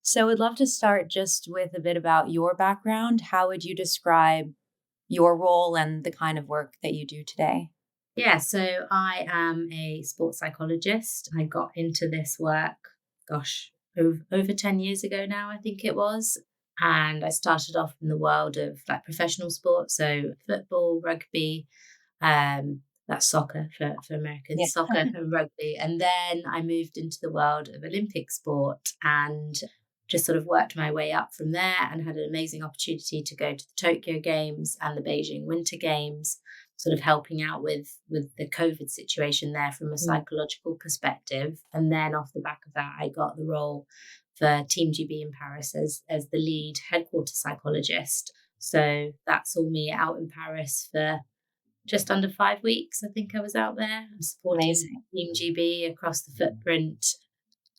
So, I'd love to start just with a bit about your background. How would you describe your role and the kind of work that you do today? Yeah, so I am a sports psychologist. I got into this work, over 10 years ago now, I think it was. And I started off in the world of like professional sports, so football, rugby, that's soccer for Yeah. Americans, soccer and rugby. And then I moved into the world of Olympic sport and just sort of worked my way up from there and had an amazing opportunity to go to the Tokyo Games and the Beijing Winter Games, sort of helping out with the COVID situation there from a Mm, psychological perspective. And then off the back of that, I got the role for Team GB in Paris as the lead headquarter psychologist. So that saw me out in Paris for just under 5 weeks. I think I was out there supporting amazing. Team GB across the footprint.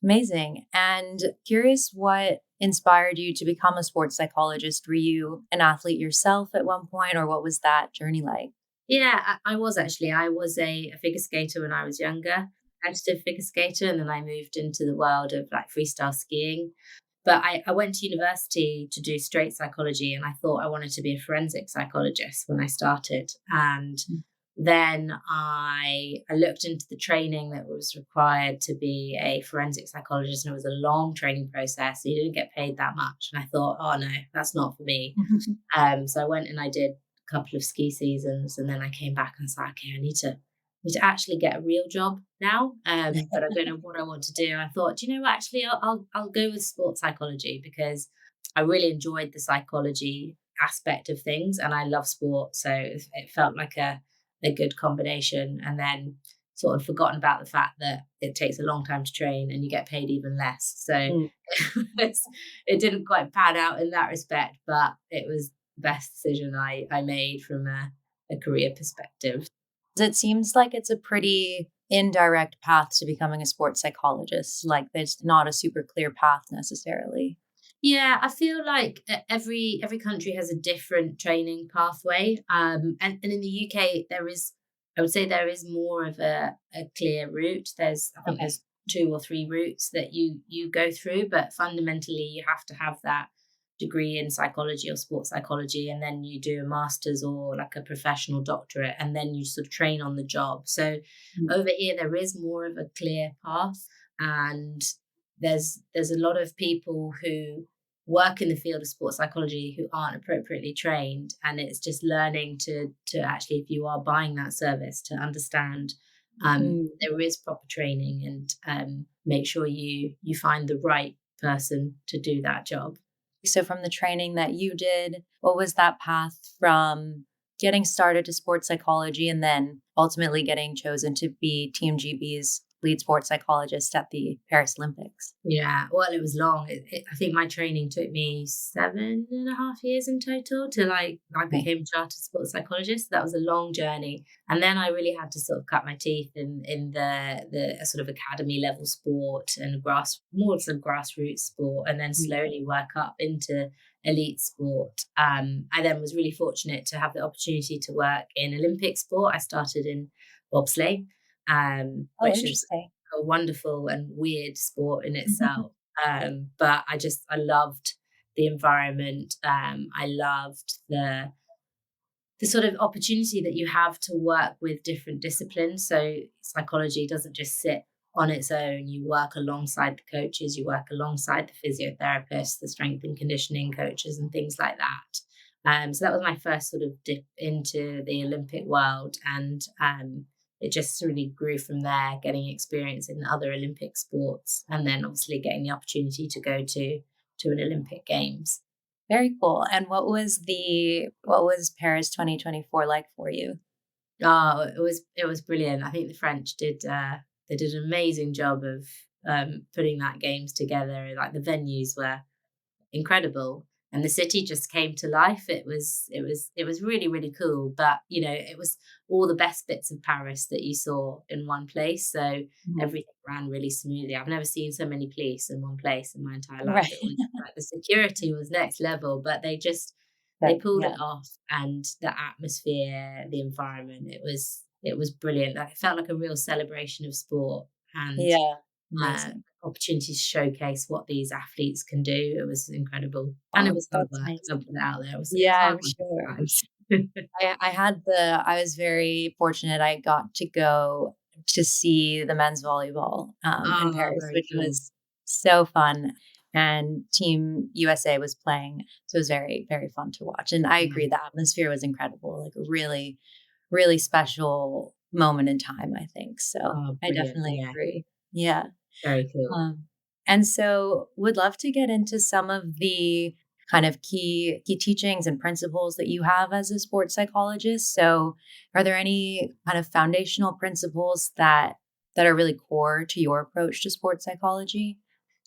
Amazing. And curious what inspired you to become a sports psychologist. Were you an athlete yourself at one point, or what was that journey like? Yeah, I was actually. I was a figure skater when I was younger, competitive figure skater, and then I moved into the world of like freestyle skiing. But I went to university to do straight psychology, and I thought I wanted to be a forensic psychologist when I started. And Mm. then I looked into the training that was required to be a forensic psychologist, and it was a long training process. So you didn't get paid that much. And I thought, oh no, that's not for me. So I went and I did a couple of ski seasons, and then I came back and was like, okay, I need to actually get a real job now. But I don't know what I want to do. I thought, do you know what? Actually, I'll go with sports psychology because I really enjoyed the psychology aspect of things, and I love sport, so it felt like a good combination. And then sort of forgotten about the fact that it takes a long time to train and you get paid even less. So Mm. it didn't quite pan out in that respect, but it was the best decision I made from a career perspective. It seems like it's a pretty indirect path to becoming a sports psychologist. Like, there's not a super clear path necessarily. Yeah, I feel like every country has a different training pathway, and in the UK there is, I would say there is more of a clear route. I think Okay. there's two or three routes that you go through, but fundamentally you have to have that degree in psychology or sports psychology, and then you do a master's or like a professional doctorate, and then you sort of train on the job. So Mm. over here there is more of a clear path, and there's a lot of people who work in the field of sports psychology who aren't appropriately trained, and it's just learning to actually, if you are buying that service, to understand Mm. there is proper training, and make sure you find the right person to do that job. So, from the training that you did, what was that path from getting started to sports psychology and then ultimately getting chosen to be Team GB's lead sports psychologist at the Paris Olympics? Yeah, well, it was long. I think my training took me 7.5 years in total to like, I Okay. became a chartered sports psychologist. That was a long journey. And then I really had to sort of cut my teeth in the sort of academy level sport and more of some grassroots sport, and then Mm. slowly work up into elite sport. I then was really fortunate to have the opportunity to work in Olympic sport. I started in bobsleigh, Oh, which is interesting. a wonderful and weird sport in itself. But I loved the environment. I loved the sort of opportunity that you have to work with different disciplines. So psychology doesn't just sit on its own. You work alongside the coaches, you work alongside the physiotherapists, the strength and conditioning coaches, and things like that. So that was my first sort of dip into the Olympic world, and it just really grew from there, getting experience in other Olympic sports, and then obviously getting the opportunity to go to an Olympic Games. Very cool. And what was Paris 2024 like for you? Oh, it was brilliant. I think the French did they did an amazing job of putting that games together. Like the venues were incredible, and the city just came to life. It was really really cool. But it was all the best bits of Paris that you saw in one place. So Mhm. everything ran really smoothly. I've never seen so many police in one place in my entire life. Right. It was like the security was next level, but they But pulled yeah. it off, and the atmosphere, the environment, it was brilliant. Like, it felt like a real celebration of sport, and Yeah. uh, Amazing. opportunity to showcase what these athletes can do. It was incredible. And it Oh, was hard that's work. nice. I'll put it out there. It was Yeah, hard I'm work sure. at times. I was very fortunate. I got to go to see the men's volleyball, in Oh, Paris, very which cool. was so fun, and Team USA was playing, so it was very, very fun to watch, and I Yeah. agree, the atmosphere was incredible, like a really, really special moment in time, I think, so Oh, I brilliant. definitely Yeah. agree. Yeah. Very cool. Um, and so would love to get into some of the kind of key teachings and principles that you have as a sports psychologist. So are there any kind of foundational principles that are really core to your approach to sports psychology?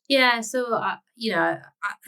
Yeah, so I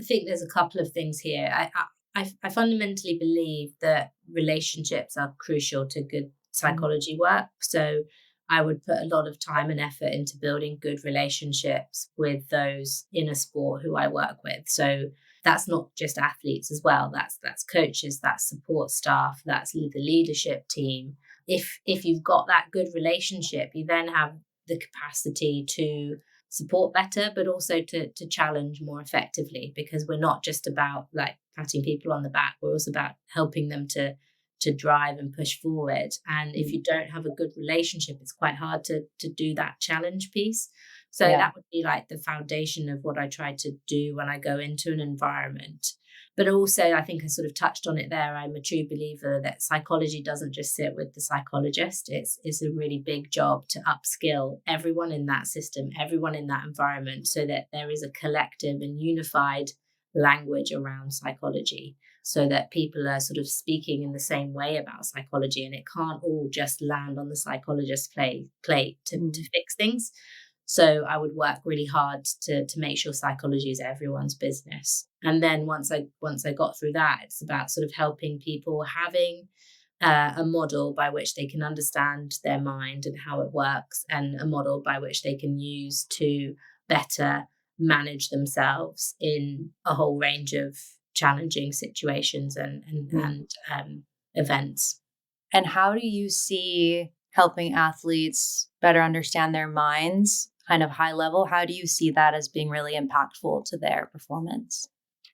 think there's a couple of things here. I fundamentally believe that relationships are crucial to good Mm, psychology work. So I would put a lot of time and effort into building good relationships with those in a sport who I work with. So that's not just athletes as well. That's coaches, that's support staff, that's the leadership team. If you've got that good relationship, you then have the capacity to support better, but also to challenge more effectively, because we're not just about like patting people on the back. We're also about helping them to drive and push forward. And if mm, you don't have a good relationship, it's quite hard to do that challenge piece. So yeah. that would be like the foundation of what I try to do when I go into an environment. But also, I think I sort of touched on it there. I'm a true believer that psychology doesn't just sit with the psychologist. It's a really big job to upskill everyone in that system, everyone in that environment, so that there is a collective and unified language around psychology, so that people are sort of speaking in the same way about psychology, and it can't all just land on the psychologist's plate to Mm, fix things. So I would work really hard to make sure psychology is everyone's business. And then once I got through that, it's about sort of helping people having a model by which they can understand their mind and how it works, and a model by which they can use to better manage themselves in a whole range of challenging situations mm. and events. And how do you see helping athletes better understand their minds, kind of high level? How do you see that as being really impactful to their performance?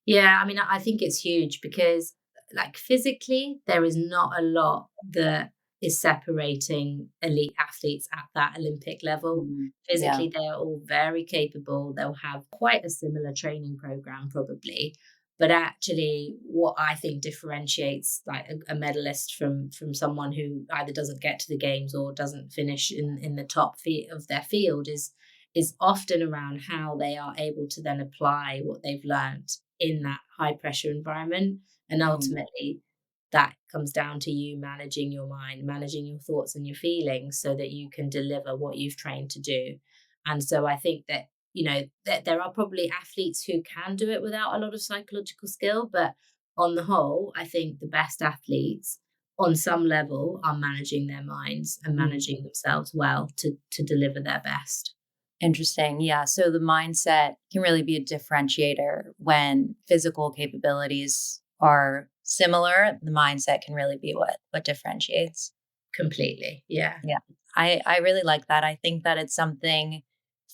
Yeah, I mean, I think it's huge because, like, physically, there is not a lot that is separating elite athletes at that Olympic level. Mm, yeah. Physically, they're all very capable. They'll have quite a similar training program, probably. But actually, what I think differentiates like a medalist from someone who either doesn't get to the games or doesn't finish in the top of their field is often around how they are able to then apply what they've learned in that high pressure environment. And Mm, ultimately, that comes down to you managing your mind, managing your thoughts and your feelings so that you can deliver what you've trained to do. And so I think that, that there are probably athletes who can do it without a lot of psychological skill. But on the whole, I think the best athletes on some level are managing their minds and mm. managing themselves well to deliver their best. Interesting. Yeah. So the mindset can really be a differentiator when physical capabilities are similar. The mindset can really be what differentiates. Completely. Yeah. Yeah. I really like that. I think that it's something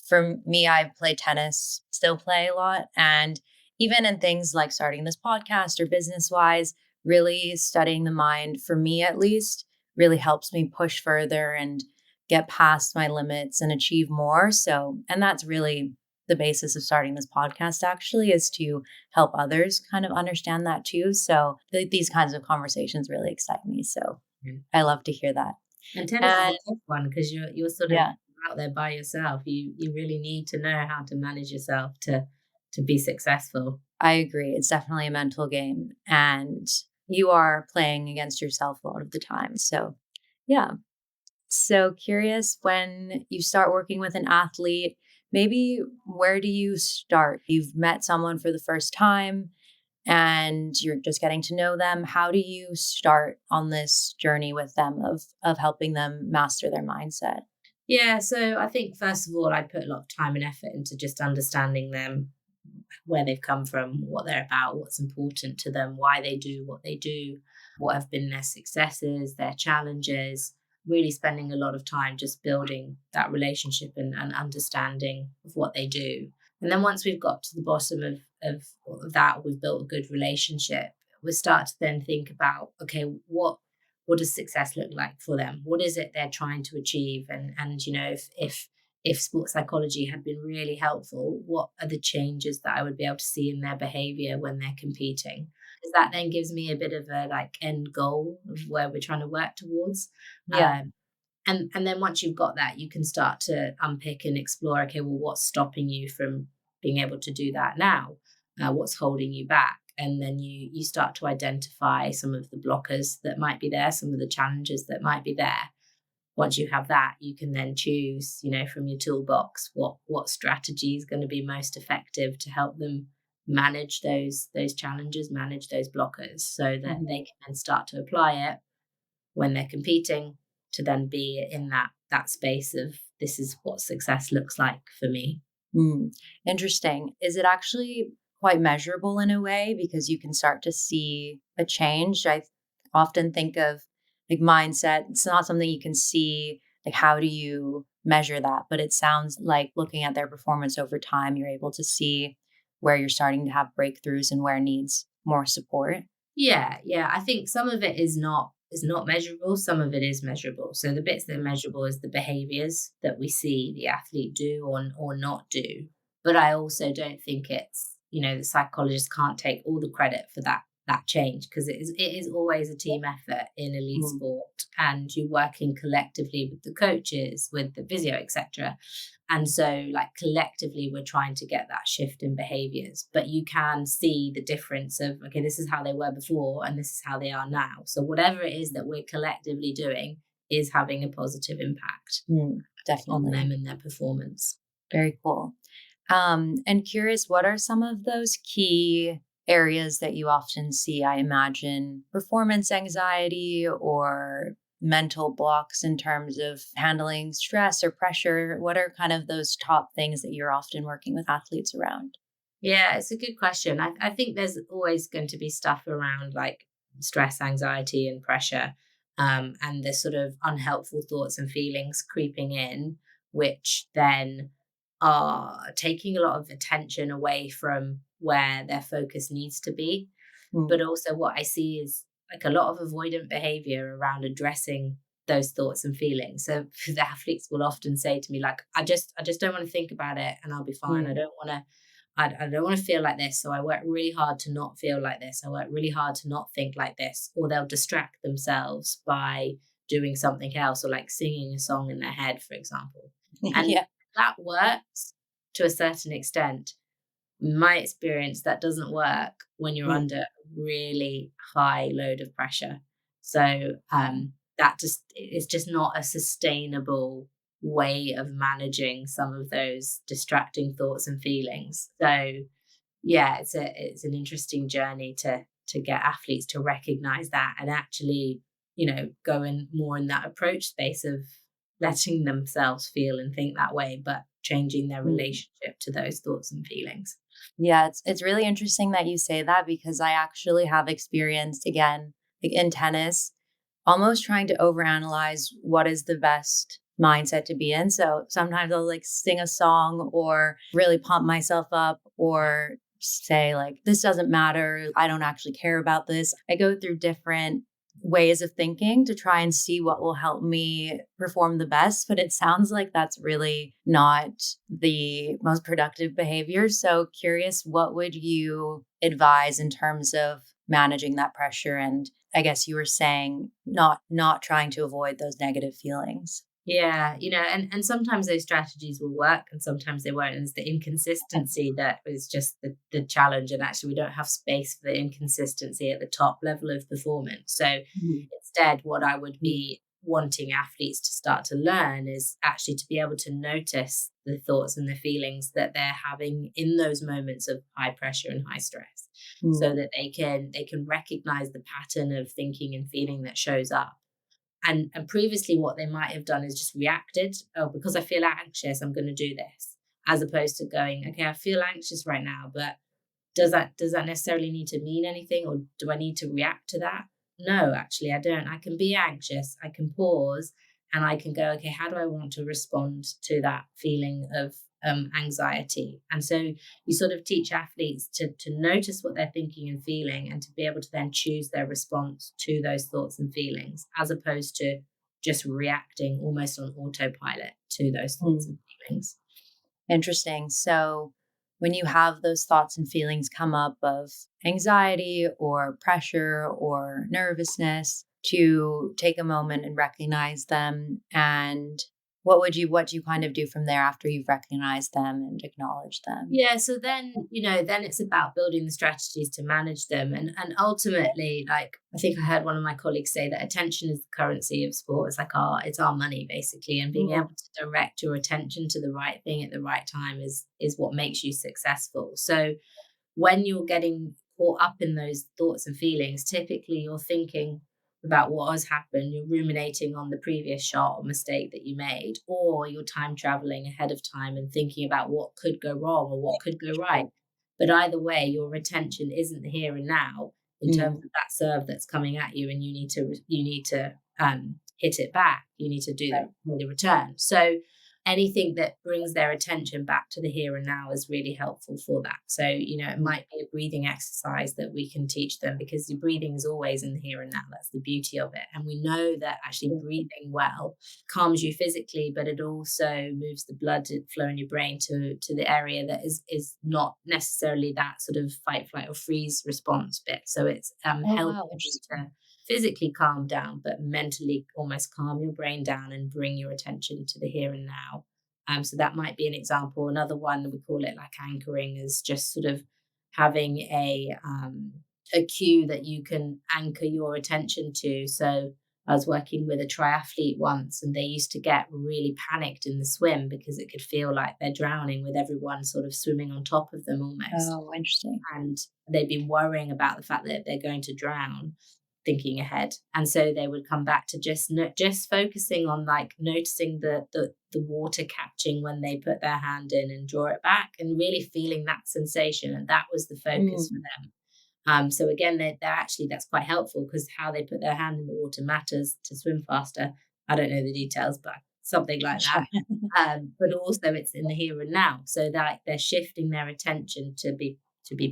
for me, I play tennis, still play a lot. And even in things like starting this podcast or business wise, really studying the mind, for me at least, really helps me push further and get past my limits and achieve more. So, and that's really the basis of starting this podcast actually, is to help others kind of understand that too. So these kinds of conversations really excite me. So Mm. I love to hear that. And tennis is And a tough one because you're sort of yeah, out there by yourself. You really need to know how to manage yourself to be successful. I agree. It's definitely a mental game, and you are playing against yourself a lot of the time. So, yeah. So curious, when you start working with an athlete, maybe where do you start? You've met someone for the first time and you're just getting to know them. How do you start on this journey with them of helping them master their mindset? Yeah, so I think first of all, I'd put a lot of time and effort into just understanding them, where they've come from, what they're about, what's important to them, why they do what they do, what have been their successes, their challenges. really spending a lot of time just building that relationship and understanding of what they do. And then once we've got to the bottom of that, we've built a good relationship, we start to then think about, okay, what does success look like for them? What is it they're trying to achieve? And you know, if sports psychology had been really helpful, what are the changes that I would be able to see in their behavior when they're competing? Because that then gives me a bit of a like end goal of where we're trying to work towards. Yeah. Um, and then once you've got that, you can start to unpick and explore, okay, well, what's stopping you from being able to do that now? What's holding you back? And then you start to identify some of the blockers that might be there, some of the challenges that might be there. Once you have that, you can then choose, you know, from your toolbox, what strategy is going to be most effective to help them manage those challenges, manage those blockers, so that they Mhm. can then start to apply it when they're competing, to then be in that space of, this is what success looks like for me. Mm, interesting. Is it actually quite measurable in a way because you can start to see a change? Often think of like mindset. It's not something you can see. Like, how do you measure that? But it sounds like looking at their performance over time, you're able to see where you're starting to have breakthroughs and where needs more support. Yeah. I think some of it is not measurable. Some of it is measurable. So the bits that are measurable is the behaviors that we see the athlete do or not do. But I also don't think it's, you know, the psychologist can't take all the credit for that change, because it is always a team effort in elite Mm, sport, and you're working collectively with the coaches, with the physio, etc. And so, like, collectively, we're trying to get that shift in behaviors. But you can see the difference of, okay, this is how they were before and this is how they are now. So, whatever it is that we're collectively doing is having a positive impact on them definitely. and their performance. Very cool. And curious, what are some of those key areas that you often see? I imagine performance anxiety or mental blocks in terms of handling stress or pressure. What are kind of those top things that you're often working with athletes around? Yeah, it's a good question. I think there's always going to be stuff around like stress, anxiety, and pressure, and the sort of unhelpful thoughts and feelings creeping in, which then are taking a lot of attention away from where their focus needs to be. But Mm, also, what I see is like a lot of avoidant behavior around addressing those thoughts and feelings. So the athletes will often say to me, like, I just don't want to think about it and I'll be fine. I mm, don't want to I don't want to feel like this. So I work really hard to not feel like this. I work really hard to not think like this. Or they'll distract themselves by doing something else, or like singing a song in their head, for example. And yeah. that works to a certain extent. In my experience, that doesn't work when you're Mm, under a really high load of pressure. So yeah. that just is just not a sustainable way of managing some of those distracting thoughts and feelings. So yeah, it's an interesting journey to get athletes to recognize that and actually, you know, go in more in that approach space of letting themselves feel and think that way, but changing their Mm. relationship to those thoughts and feelings. Yeah, it's really interesting that you say that because I actually have experienced again, like in tennis, almost trying to overanalyze what is the best mindset to be in. So sometimes I'll like sing a song or really pump myself up or say like this doesn't matter, I don't actually care about this. I go through different ways of thinking to try and see what will help me perform the best, but it sounds like that's really not the most productive behavior. So curious, what would you advise in terms of managing that pressure? And I guess you were saying not trying to avoid those negative feelings. Yeah, you know, and sometimes those strategies will work and sometimes they won't. And it's the inconsistency that is just the challenge. And actually, we don't have space for the inconsistency at the top level of performance. So Mhm. instead, what I would Mm, be wanting athletes to start to learn is actually to be able to notice the thoughts and the feelings that they're having in those moments of high pressure and high stress, so mm, that they can recognize the pattern of thinking and feeling that shows up. And previously what they might have done is just reacted, oh, because I feel anxious, I'm going to do this, as opposed to going, okay, I feel anxious right now, but does that necessarily need to mean anything, or do I need to react to that? No, actually I don't. I can be anxious, I can pause, and I can go, okay, how do I want to respond to that feeling of anxiety? And so you sort of teach athletes to notice what they're thinking and feeling, and to be able to then choose their response to those thoughts and feelings, as opposed to just reacting almost on autopilot to those thoughts Mm. and feelings. Interesting. So, when you have those thoughts and feelings come up of anxiety or pressure or nervousness, to take a moment and recognize them. And what do you kind of do from there after you've recognized them and acknowledged them? Yeah, so then, then it's about building the strategies to manage them. And ultimately, like, I think I heard one of my colleagues say that attention is the currency of sport. It's like our money basically. And being Mm, able to direct your attention to the right thing at the right time is what makes you successful. So when you're getting caught up in those thoughts and feelings, typically you're thinking about what has happened, you're ruminating on the previous shot or mistake that you made, or you're time traveling ahead of time and thinking about what could go wrong or what could go right. But either way, your attention isn't the here and now in terms mm, of that serve that's coming at you, and you need to hit it back. You need to right. do the return. So anything that brings their attention back to the here and now is really helpful for that. So, it Mm, might be a breathing exercise that we can teach them, because the breathing is always in the here and now. That's the beauty of it. And we know that actually mm. breathing well calms you physically, but it also moves the blood flow in your brain to the area that is not necessarily that sort of fight, flight, or freeze response bit. So it's Oh, helping wow. you Interesting. to physically calm down, but mentally almost calm your brain down and bring your attention to the here and now. So that might be an example. Another one, we call it like anchoring, is just sort of having a cue that you can anchor your attention to. So I was working with a triathlete once, and they used to get really panicked in the swim because it could feel like they're drowning with everyone sort of swimming on top of them almost. Oh, interesting. And they'd been worrying about the fact that they're going to drown, thinking ahead. And so they would come back to just focusing on, like, noticing the water catching when they put their hand in and draw it back, and really feeling that sensation. And that was the focus for Mm, them. So again, they're actually, that's quite helpful, because how they put their hand in the water matters to swim faster. I don't know the details, but something like that. sure. But also it's in the here and now, so that they're shifting their attention to be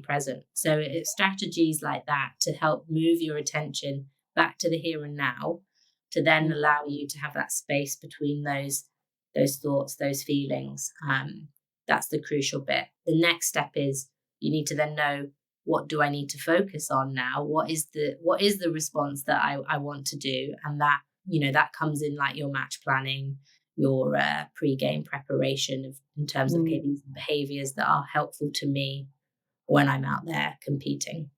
present. So it's strategies like that to help move your attention back to the here and now, to then Mm, allow you to have that space between those thoughts, those feelings. That's the crucial bit. The next step is, you need to then know, what do I need to focus on now? What is the response that I want to do? And that comes in, like, your match planning, your pre-game preparation, in terms of, okay, mm. these behaviors that are helpful to me when I'm out there competing.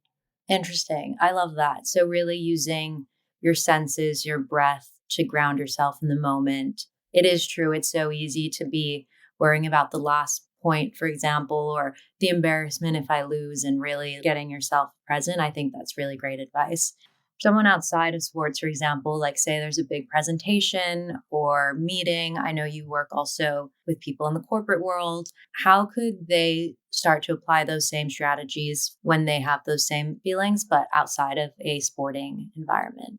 Interesting. I love that. So, really using your senses, your breath to ground yourself in the moment. It is true. It's so easy to be worrying about the last point, for example, or the embarrassment if I lose, and really getting yourself present. I think that's really great advice. Someone outside of sports, for example, like say there's a big presentation or meeting. I know you work also with people in the corporate world. How could they start to apply those same strategies when they have those same feelings, but outside of a sporting environment?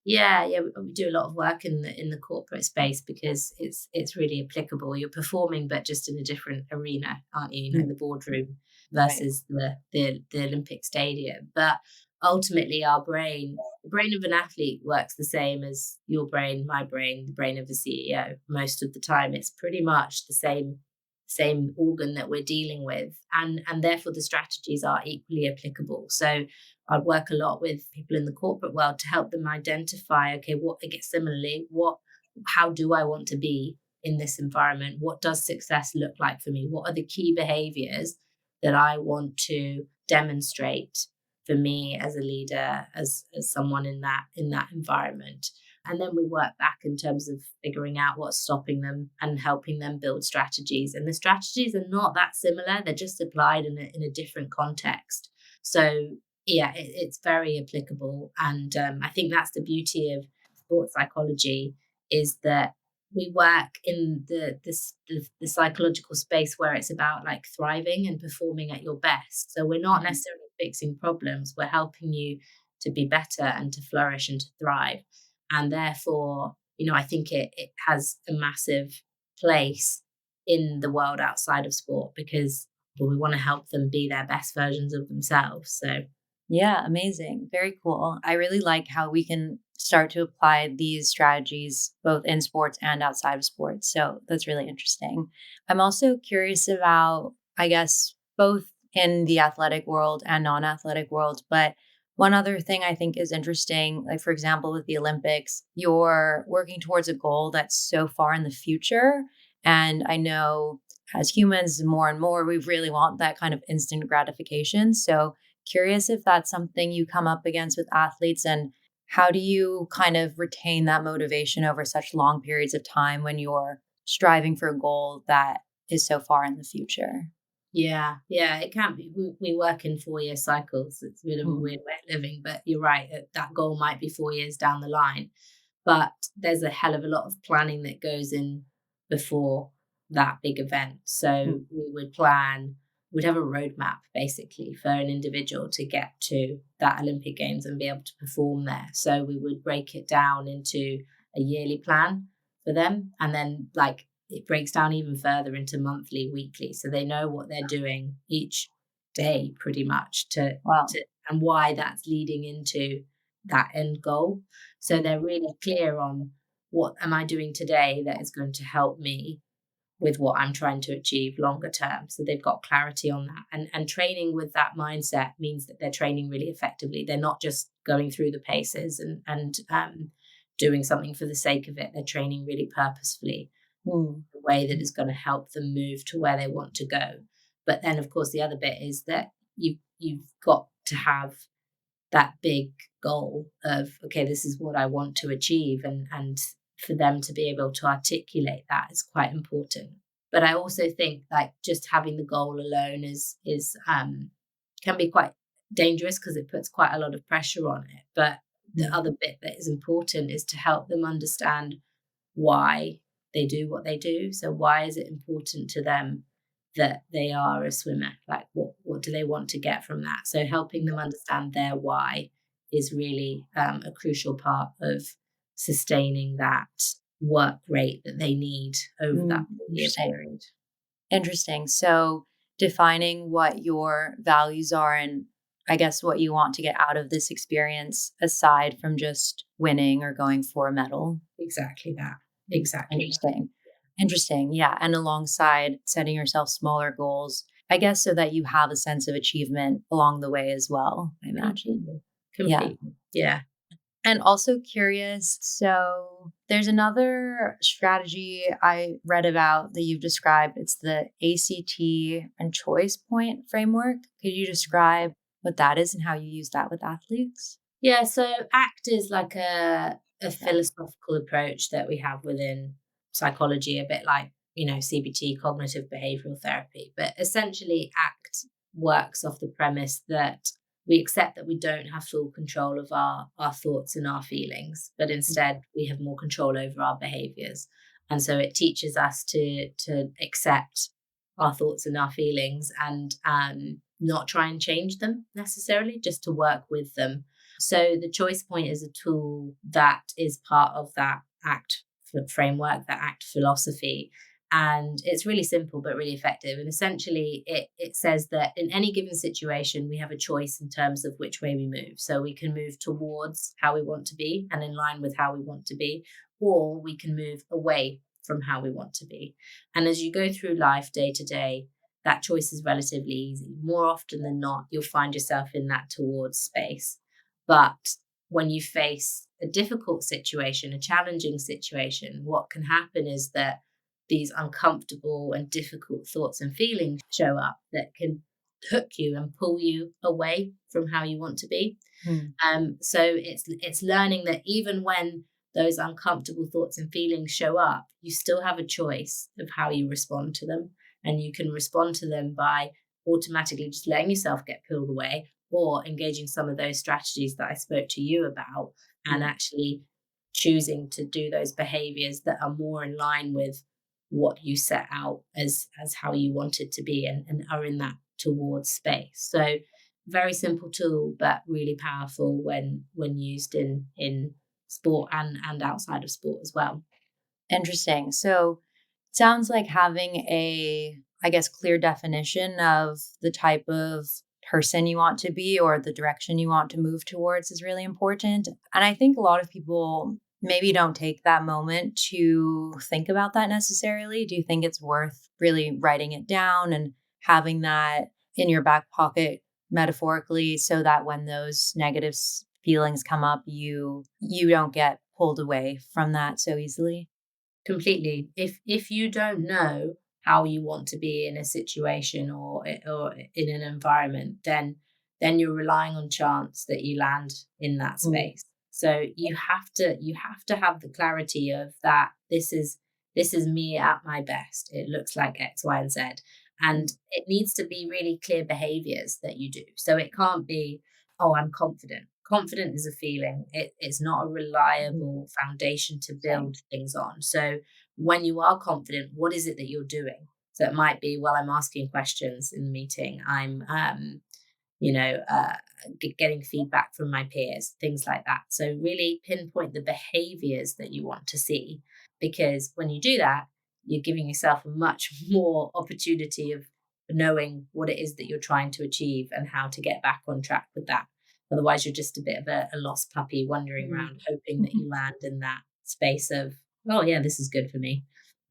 Yeah, yeah, we do a lot of work in the corporate space, because it's really applicable. You're performing, but just in a different arena, aren't you? Mm, The boardroom right. versus the Olympic stadium. But ultimately, the brain of an athlete works the same as your brain, my brain, the brain of a CEO. Most of the time, it's pretty much the same organ that we're dealing with, and therefore the strategies are equally applicable. So I work a lot with people in the corporate world to help them identify, okay, how do I want to be in this environment? What does success look like for me? What are the key behaviors that I want to demonstrate for me as a leader, as someone in that environment? And then we work back in terms of figuring out what's stopping them and helping them build strategies. And the strategies are not that similar; they're just applied in a different context. So yeah, it's very applicable. And I think that's the beauty of sports psychology, is that we work in the psychological space where it's about, like, thriving and performing at your best. So we're not Mhm. necessarily fixing problems, we're helping you to be better and to flourish and to thrive. And therefore, I think it has a massive place in the world outside of sport, because we want to help them be their best versions of themselves. So Yeah, amazing. Very cool. I really like how we can start to apply these strategies both in sports and outside of sports. So that's really interesting. I'm also curious about, I guess, both in the athletic world and non athletic world. But one other thing I think is interesting, like for example, with the Olympics, you're working towards a goal that's so far in the future. And I know as humans, more and more, we really want that kind of instant gratification. So, curious if that's something you come up against with athletes, and how do you kind of retain that motivation over such long periods of time when you're striving for a goal that is so far in the future? yeah, it can be. We work in 4-year cycles. It's a bit of a Mm, weird way of living, but you're right. That goal might be 4 years down the line, but there's a hell of a lot of planning that goes in before that big event. So mm, we'd have a roadmap basically for an individual to get to that Olympic Games and be able to perform there. So we would break it down into a yearly plan for them, and then like it breaks down even further into monthly, weekly, so they know what they're doing each day pretty much wow. to and why that's leading into that end goal. So they're really clear on, what am I doing today that is going to help me with what I'm trying to achieve longer term. So they've got clarity on that. And training with that mindset means that they're training really effectively. They're not just going through the paces and doing something for the sake of it. They're training really purposefully, Mm, a way that is going to help them move to where they want to go. But then of course the other bit is that you've got to have that big goal of, okay, this is what I want to achieve, and for them to be able to articulate that is quite important. But I also think like just having the goal alone is can be quite dangerous, because it puts quite a lot of pressure on it. But the mm, other bit that is important is to help them understand why they do what they do. So why is it important to them that they are a swimmer? Like what do they want to get from that? So helping them understand their why is really a crucial part of sustaining that work rate that they need over that year interesting. period. Interesting. So defining what your values are and I guess what you want to get out of this experience aside from just winning or going for a medal. Exactly that. Mm, Exactly that. interesting. Interesting. Yeah. And alongside setting yourself smaller goals, I guess, so that you have a sense of achievement along the way as well, I imagine. Completely. Yeah. Completely. Yeah. And also curious, so there's another strategy I read about that you've described. It's the ACT and choice point framework. Could you describe what that is and how you use that with athletes? Yeah, so ACT is like a Yeah. philosophical approach that we have within psychology, a bit like, CBT, cognitive behavioral therapy. But essentially, ACT works off the premise that we accept that we don't have full control of our thoughts and our feelings, but instead we have more control over our behaviors. And so it teaches us to accept our thoughts and our feelings, and not try and change them necessarily, just to work with them. So the choice point is a tool that is part of that ACT framework, that ACT philosophy. And it's really simple but really effective. And essentially, it says that in any given situation, we have a choice in terms of which way we move. So we can move towards how we want to be and in line with how we want to be, or we can move away from how we want to be. And as you go through life day to day, that choice is relatively easy. More often than not, you'll find yourself in that towards space. But when you face a difficult situation, a challenging situation, what can happen is that these uncomfortable and difficult thoughts and feelings show up that can hook you and pull you away from how you want to be. Mm, So it's learning that even when those uncomfortable thoughts and feelings show up, you still have a choice of how you respond to them. And you can respond to them by automatically just letting yourself get pulled away, or engaging some of those strategies that I spoke to you about, and mm, actually choosing to do those behaviors that are more in line with what you set out as how you want it to be, and are in that towards space. So very simple tool, but really powerful when used in sport and outside of sport as well. Interesting. So sounds like having a, I guess, clear definition of the type of person you want to be or the direction you want to move towards is really important. And I think a lot of people maybe don't take that moment to think about that necessarily. Do you think it's worth really writing it down and having that in your back pocket metaphorically so that when those negative feelings come up, you don't get pulled away from that so easily? Completely. If you don't know how you want to be in a situation or in an environment, then you're relying on chance that you land in that Mm, space. So you have to have the clarity of that this is me at my best. It looks like X, Y, and Z. And mm, it needs to be really clear behaviors that you do. So it can't be, oh, I'm confident. Confident is a feeling. It's not a mm. reliable foundation to Same. build things on. So when you are confident, what is it that you're doing? So it might be, well, I'm asking questions in the meeting. I'm, you know, uh, getting feedback from my peers, things like that. So really pinpoint the behaviors that you want to see, because when you do that, you're giving yourself a much more opportunity of knowing what it is that you're trying to achieve and how to get back on track with that. Otherwise, you're just a bit of a lost puppy wandering Mm. around, hoping that you land in that space of, oh, yeah, this is good for me.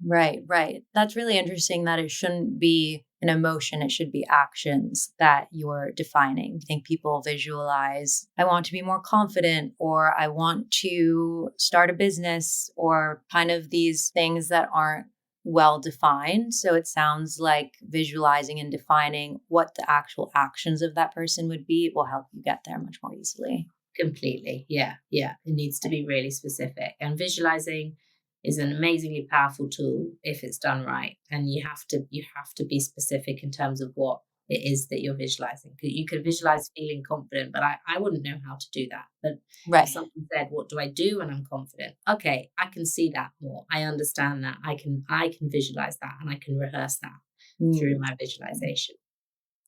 Right, right. That's really interesting that it shouldn't be an emotion, it should be actions that you're defining. I think people visualize, I want to be more confident, or I want to start a business, or kind of these things that aren't well defined. So it sounds like visualizing and defining what the actual actions of that person would be will help you get there much more easily. Completely. Yeah. Yeah. It needs to be really specific. And visualizing is an amazingly powerful tool if it's done right. And you have to be specific in terms of what it is that you're visualizing. 'Cause you could visualize feeling confident, but I wouldn't know how to do that. But if Right. someone said, what do I do when I'm confident? Okay, I can see that more. I understand that. I can visualize that and I can rehearse that through Mm. my visualization.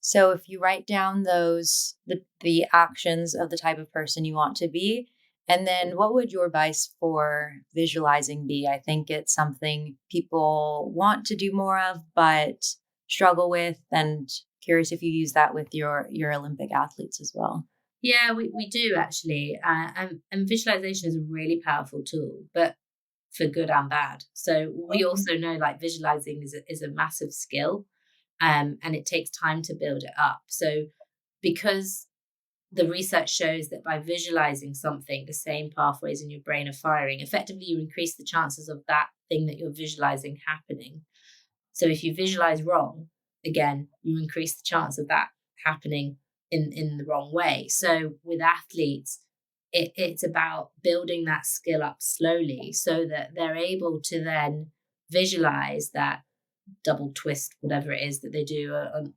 So if you write down the actions of the type of person you want to be, and then what would your advice for visualizing be? I think it's something people want to do more of, but struggle with, and curious if you use that with your Olympic athletes as well. Yeah, we do actually. And visualization is a really powerful tool, but for good and bad. So we Mhm. also know like visualizing is a massive skill, and it takes time to build it up. So because the research shows that by visualizing something, the same pathways in your brain are firing, effectively you increase the chances of that thing that you're visualizing happening. So if you visualize wrong, again, you increase the chance of that happening in the wrong way. So with athletes, it's about building that skill up slowly so that they're able to then visualize that double twist, whatever it is that they do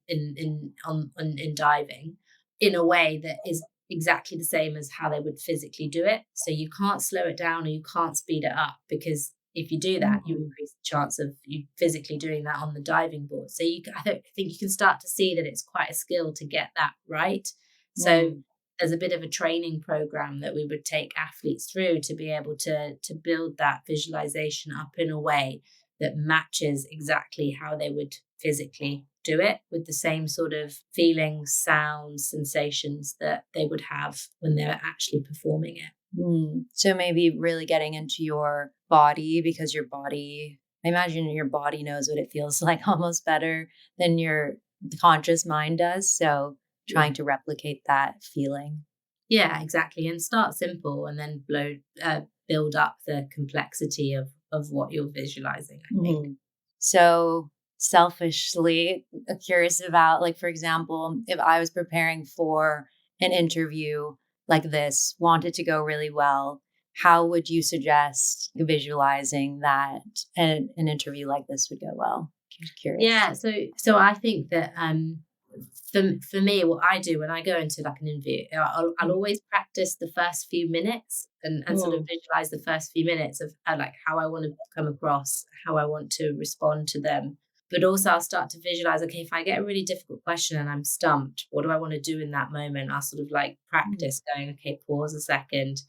in diving, in a way that is exactly the same as how they would physically do it. So you can't slow it down or you can't speed it up, because if you do that, you Mm. increase the chance of you physically doing that on the diving board. So I think you can start to see that it's quite a skill to get that right. So Mm. there's a bit of a training program that we would take athletes through to be able to build that visualization up in a way that matches exactly how they would physically do it, with the same sort of feelings, sounds, sensations that they would have when they're actually performing it. Mm. So maybe really getting into your body because your body, I imagine your body knows what it feels like almost better than your conscious mind does. So trying Yeah. to replicate that feeling. Yeah, exactly. And start simple and then build up the complexity of what you're visualizing, I think. Mhm. So selfishly curious about, like, for example, if I was preparing for an interview like this, wanted to go really well, how would you suggest visualizing that an interview like this would go well? Just curious. Yeah, so I think that for me, what I do when I go into like an interview, I'll Mm, always practice the first few minutes and sort of mm, visualize the first few minutes of like how I want to come across, how I want to respond to them. But also, I'll start to visualize, okay, if I get a really difficult question and I'm stumped, what do I want to do in that moment? I'll sort of like mm, practice going, okay, pause a second,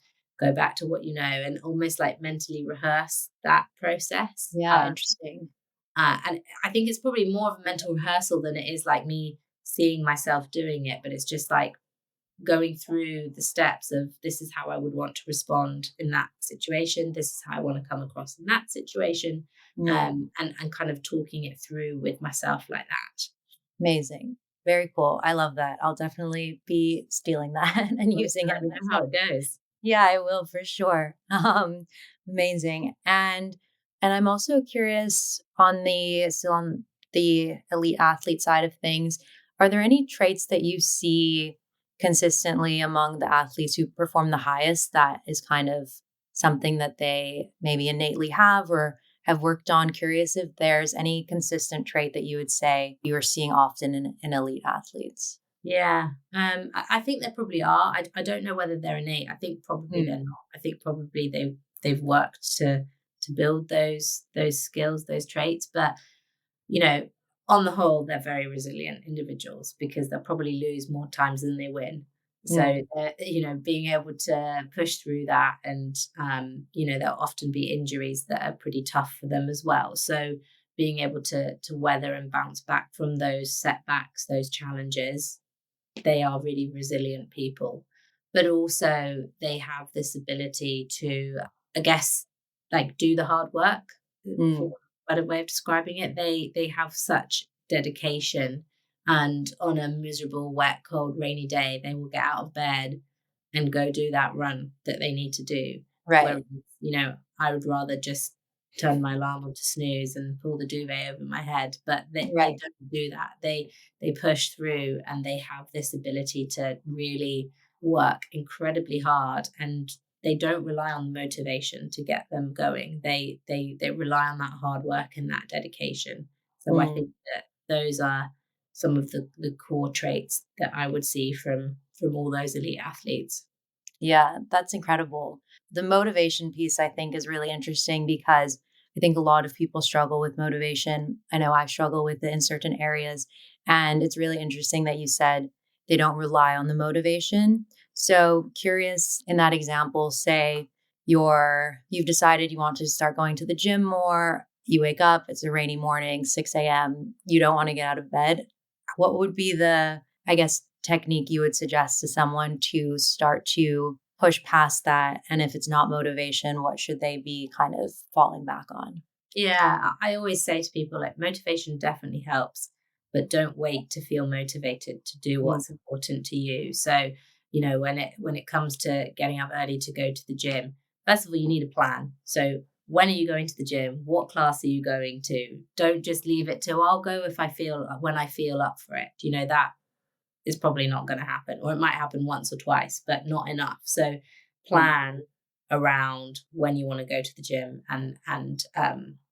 go back to what you know, and almost like mentally rehearse that process. Yeah, interesting. And I think it's probably more of a mental rehearsal than it is like me seeing myself doing it, but it's just like going through the steps of, this is how I would want to respond in that situation. This is how I want to come across in that situation. Mm, And kind of talking it through with myself like that. amazing. Very cool. I love that. I'll definitely be stealing that and Well, using it let me know how myself. it goes. Yeah, I will for sure. Amazing. And I'm also curious on the elite athlete side of things, are there any traits that you see consistently among the athletes who perform the highest that is kind of something that they maybe innately have or have worked on? Curious if there's any consistent trait that you would say you are seeing often in elite athletes. Yeah, I think there probably are. I don't know whether they're innate. I think probably they're Mm, not. I think probably they've worked to build those skills, those traits. But you know, on the whole, they're very resilient individuals because they'll probably lose more times than they win. So, mm, being able to push through that, and there'll often be injuries that are pretty tough for them as well. So, being able to weather and bounce back from those setbacks, those challenges, they are really resilient people. But also they have this ability to, I guess, like do the hard work, for mm, a better way of describing it. They have such dedication, and on a miserable, wet, cold, rainy day, they will get out of bed and go do that run that they need to do. Whereas, right, I would rather just turn my alarm on to snooze and pull the duvet over my head, but they right. don't do that. They push through, and they have this ability to really work incredibly hard, and they don't rely on motivation to get them going. They rely on that hard work and that dedication. So I think Mm. that those are some of the core traits that I would see from all those elite athletes. Yeah, that's incredible. The motivation piece, I think, is really interesting because I think a lot of people struggle with motivation. I know I struggle with it in certain areas. And it's really interesting that you said they don't rely on the motivation. So, curious in that example, say you've decided you want to start going to the gym more. You wake up, it's a rainy morning, 6 a.m. You don't want to get out of bed. What would be the, I guess, technique you would suggest to someone to start to push past that? And if it's not motivation, what should they be kind of falling back on? Yeah, I always say to people, like, motivation definitely helps, but don't wait to feel motivated to do Mm, what's important to you. So, when it comes to getting up early to go to the gym, first of all, you need a plan. So, when are you going to the gym? What class are you going to? Don't just leave it to, I'll go if I feel when I feel up for it. That is probably not going to happen, or it might happen once or twice, but not enough. So mm, plan around when you want to go to the gym, and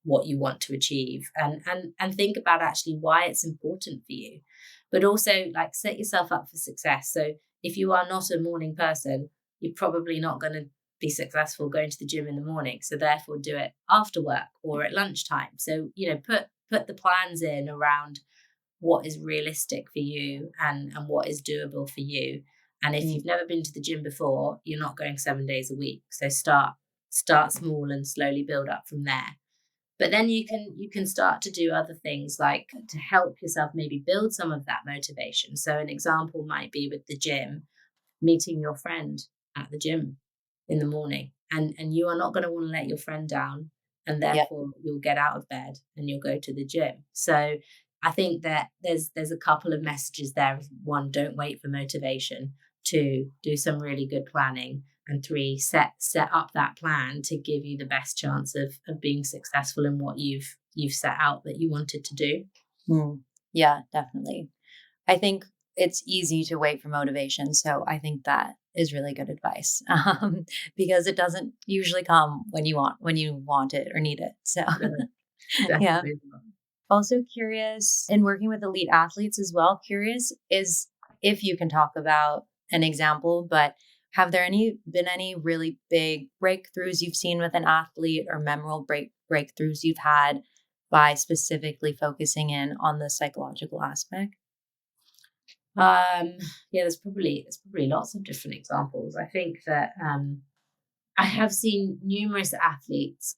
what you want to achieve, and think about actually why it's important for you, but also like set yourself up for success. So if you are not a morning person, you're probably not going to be successful going to the gym in the morning. So therefore do it after work or at lunchtime. So put the plans in around what is realistic for you, and what is doable for you. And if mm, you've never been to the gym before, you're not going 7 days a week. So start small and slowly build up from there. But then you can start to do other things, like to help yourself maybe build some of that motivation. So an example might be with the gym, meeting your friend at the gym in the morning, and you are not going to want to let your friend down, and yeah. therefore you'll get out of bed and you'll go to the gym. So I think that there's a couple of messages there. One, don't wait for motivation. Two, do some really good planning. And three, set up that plan to give you the best chance of being successful in what you've set out that you wanted to do. Mm. Yeah, definitely. I think it's easy to wait for motivation. So I think that is really good advice because it doesn't usually come when you want it or need it. So No, yeah. definitely not. Also curious in working with elite athletes as well, curious is if you can talk about an example, but have there been any really big breakthroughs you've seen with an athlete or memorable breakthroughs you've had by specifically focusing in on the psychological aspect? Um, yeah, there's probably lots of different examples. I think that I have seen numerous athletes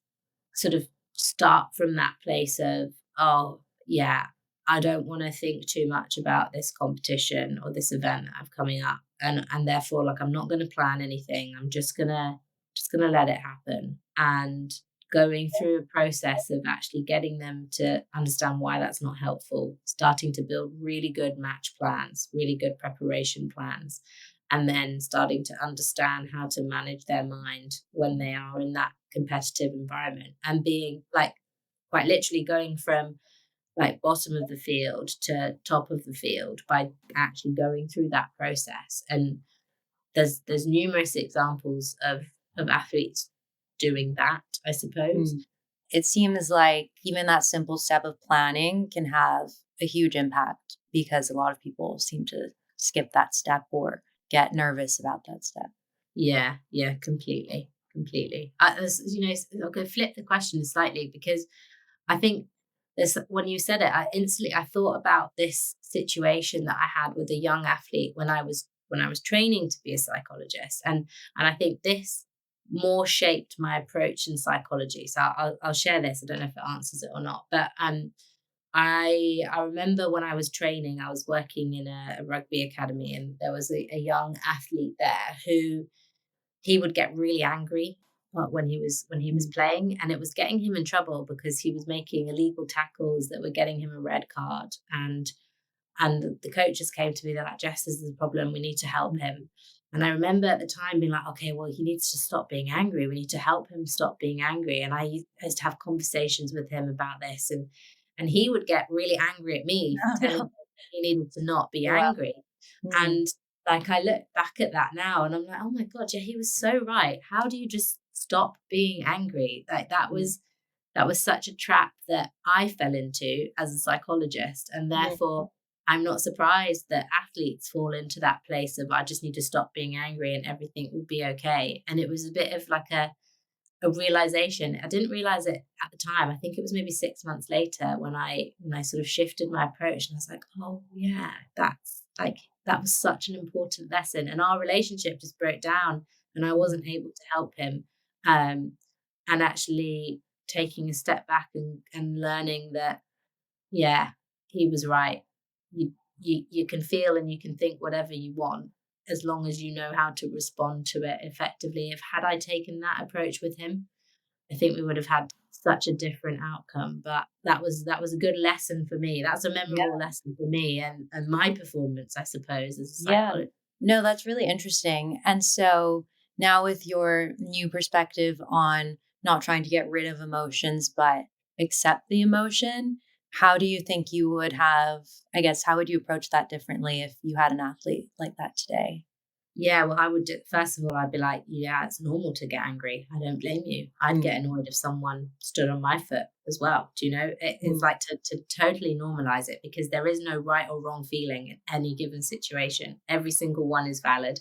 sort of start from that place of, oh, yeah, I don't want to think too much about this competition or this event that I've coming up. And therefore, like, I'm not going to plan anything. I'm just gonna let it happen. And going through a process of actually getting them to understand why that's not helpful, starting to build really good match plans, really good preparation plans, and then starting to understand how to manage their mind when they are in that competitive environment, and being like quite literally going from like bottom of the field to top of the field by actually going through that process. And there's numerous examples of athletes doing that, I suppose. Mm. It seems like even that simple step of planning can have a huge impact because a lot of people seem to skip that step or get nervous about that step. Yeah, yeah, completely, completely. I'm going to flip the question slightly, because I think this, when you said it, I thought about this situation that I had with a young athlete when I was training to be a psychologist, and I think this more shaped my approach in psychology. So I'll share this. I don't know if it answers it or not, but I remember when I was training, I was working in a rugby academy, and there was a young athlete there who he would get really angry when he was Mm. playing, and it was getting him in trouble because he was making illegal tackles that were getting him a red card. And the coaches came to me, they're like, Jess, this is a problem, we need to help him. And I remember at the time being like, okay, well, he needs to stop being angry, we need to help him stop being angry. And I used to have conversations with him about this, and he would get really angry at me for Oh, telling no. him he needed to not be Wow. angry. Mm. And like, I look back at that now and I'm like, oh my God, yeah, he was so right. How do you just stop being angry? Like, Mm. that was such a trap that I fell into as a psychologist. And Mhm. therefore, I'm not surprised that athletes fall into that place of, I just need to stop being angry and everything will be okay. And it was a bit of like a realization. I didn't realize it at the time. I think it was maybe 6 months later when I sort of shifted my approach, and I was like, oh yeah, that was such an important lesson. And our relationship just broke down, and I Mhm. wasn't able to help him. Um, and actually taking a step back and learning that, yeah, he was right. You can feel and you can think whatever you want, as long as you know how to respond to it effectively. If had I taken that approach with him, I think we would have had such a different outcome. But that was a good lesson for me. That's a Yeah. memorable lesson for me and my performance, I suppose, as a Yeah. psychologist. No, that's really interesting. And so now with your new perspective on not trying to get rid of emotions, but accept the emotion, how do you think you would have, I guess, how would you approach that differently if you had an athlete like that today? Yeah, well, I would do, first of all, I'd be like, yeah, it's normal to get angry. I don't blame you. I'd Mm. get annoyed if someone stood on my foot as well. Do you know? It's Mm. like to totally normalize it, because there is no right or wrong feeling in any given situation. Every single one is valid.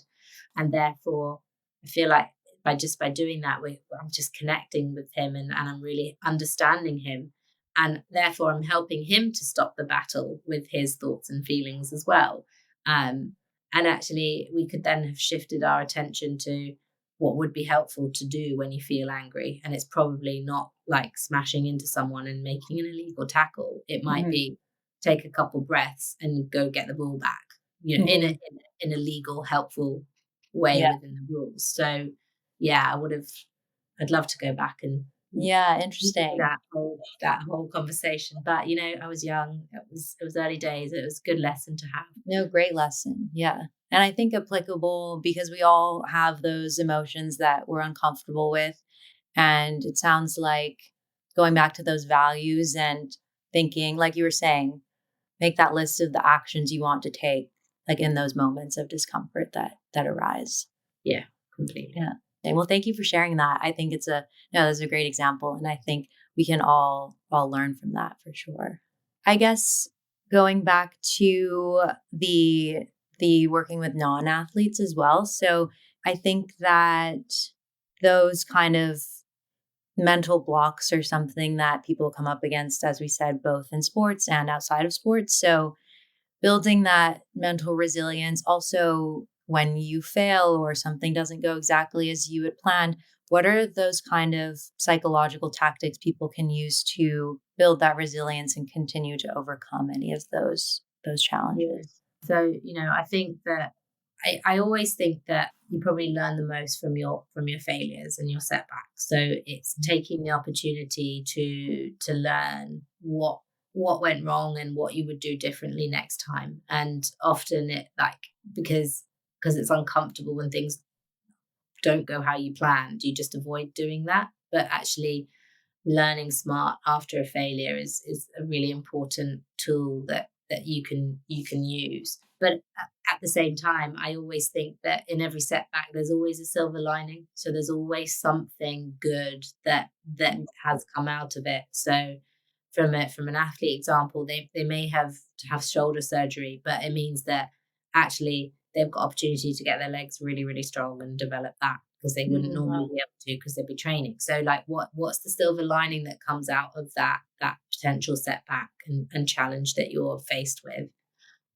And therefore, I feel like by doing that, I'm just connecting with him, and I'm really understanding him. And therefore, I'm helping him to stop the battle with his thoughts and feelings as well. Um, and actually, we could then have shifted our attention to what would be helpful to do when you feel angry. And it's probably not like smashing into someone and making an illegal tackle. It might Mhm. be take a couple breaths and go get the ball back, Mhm. in a legal, helpful way Yeah. within the rules. So, yeah, I'd love to go back and Yeah. redo Interesting. that whole conversation. But I was young. It was early days. It was a good lesson to have. No, great lesson. Yeah. And I think applicable because we all have those emotions that we're uncomfortable with. And it sounds like going back to those values and thinking, like you were saying, make that list of the actions you want to take, like in those moments of discomfort that arise. Yeah, completely. Yeah. And well, thank you for sharing that. I think it's a no, that's a great example. And I think we can all learn from that for sure. I guess going back to the working with non-athletes as well. So I think that those kind of mental blocks are something that people come up against, as we said, both in sports and outside of sports. So building that mental resilience also when you fail or something doesn't go exactly as you had planned, What are those kind of psychological tactics people can use to build that resilience and continue to overcome any of those Yeah. challenges? So, I think that I always think that you probably learn the most from your failures and your setbacks. So it's taking the opportunity to learn what went wrong and what you would do differently next time. And often it like because it's uncomfortable when things don't go how you planned, you just avoid doing that. But actually learning smart after a failure is a really important tool that you can use. But at the same time, I always think that in every setback there's always a silver lining. So there's always something good that Mm, has come out of it. So from an athlete example, they may have to have shoulder surgery, but it means that actually they've got opportunity to get their legs really, really strong and develop that because they wouldn't normally wow. be able to because they'd be training. So like what's the silver lining that comes out of that potential setback and challenge that you're faced with?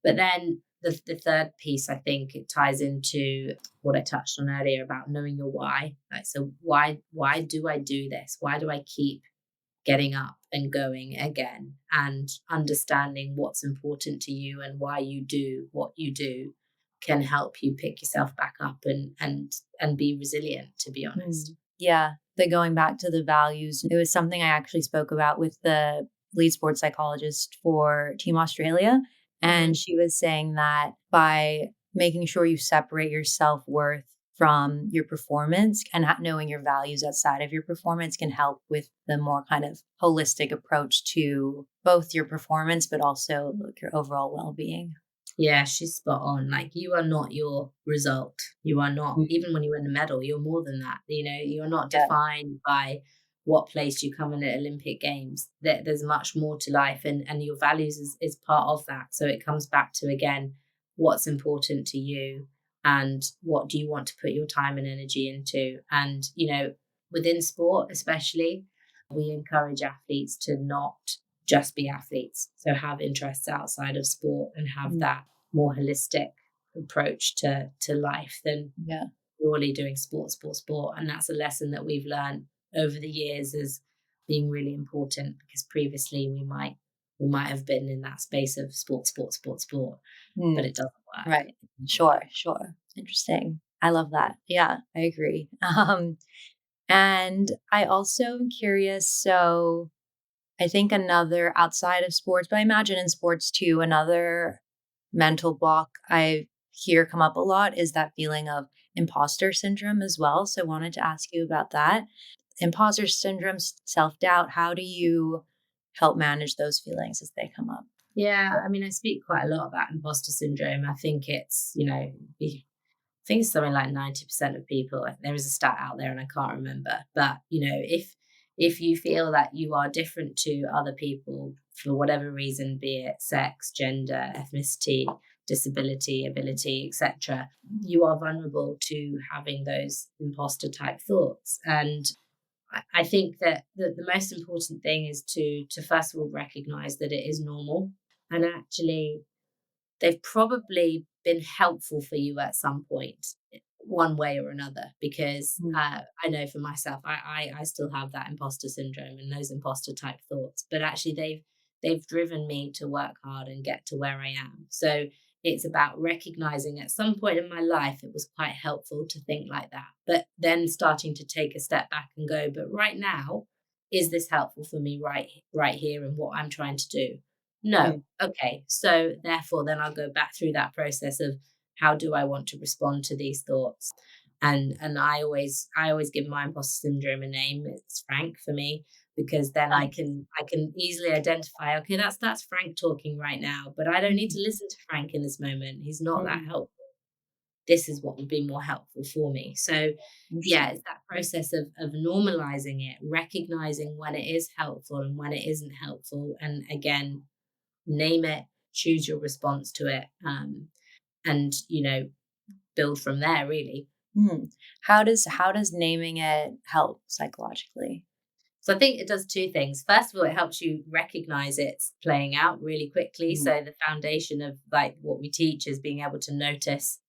But then the third piece, I think it ties into what I touched on earlier about knowing your why. Like, so why do I do this? Why do I keep getting up and going again, and understanding what's important to you and why you do what you do can help you pick yourself back up and be resilient, to be honest. Yeah, the going back to the values, it was something I actually spoke about with the lead sports psychologist for Team Australia. And Mhm. she was saying that by making sure you separate your self worth from your performance and knowing your values outside of your performance can help with the more kind of holistic approach to both your performance, but also like your overall well being. Yeah, she's spot on. Like, you are not your result. You are not, Mm, even when you win a medal, you're more than that. You're not yeah. defined by what place you come in at Olympic Games. There's much more to life, and your values is part of that. So it comes back to, again, what's important to you and what do you want to put your time and energy into. And, within sport, especially, we encourage athletes to not just be athletes. So have interests outside of sport and have Mm, that more holistic approach to life than yeah. purely doing sport, sport, sport. And that's a lesson that we've learned over the years as being really important because previously we might have been in that space of sport, sport, sport, sport, but Mm, it doesn't work. right. Sure, sure. Interesting. I love that. Yeah, I agree. And I also am curious. So I think another outside of sports, but I imagine in sports too, another mental block I hear come up a lot is that feeling of imposter syndrome as well. So I wanted to ask you about that. Imposter syndrome, self doubt. How do you help manage those feelings as they come up? Yeah, I mean, I speak quite a lot about imposter syndrome. I think it's, I think it's something like 90% of people. There is a stat out there and I can't remember. But, if you feel that you are different to other people for whatever reason, be it sex, gender, ethnicity, disability, ability, etc., you are vulnerable to having those imposter type thoughts. And I think that the most important thing is to first of all recognize that it is normal, and actually they've probably been helpful for you at some point, one way or another. Because Mm, I know for myself, I still have that imposter syndrome and those imposter type thoughts. But actually, they've driven me to work hard and get to where I am. So it's about recognizing at some point in my life it was quite helpful to think like that, but then starting to take a step back and go, but right now, is this helpful for me right here in what I'm trying to do? mm, No. Okay. So therefore, then I'll go back through that process of how do I want to respond to these thoughts? And I always give my imposter syndrome a name. It's Frank for me because then nice. I can easily identify, okay, that's Frank talking right now, but I don't need Mm, to listen to Frank in this moment. He's not that mm, helpful. This is what would be more helpful for me. So yeah, interesting. it's that process of normalizing it, recognizing when it is helpful and when it isn't helpful. And again, name it, choose your response to it, and build from there. Really. Mm. How does naming it help psychologically? So I think it does two things. First of all, it helps you recognize it's playing out really quickly. Mm, So the foundation of like what we teach is being able to notice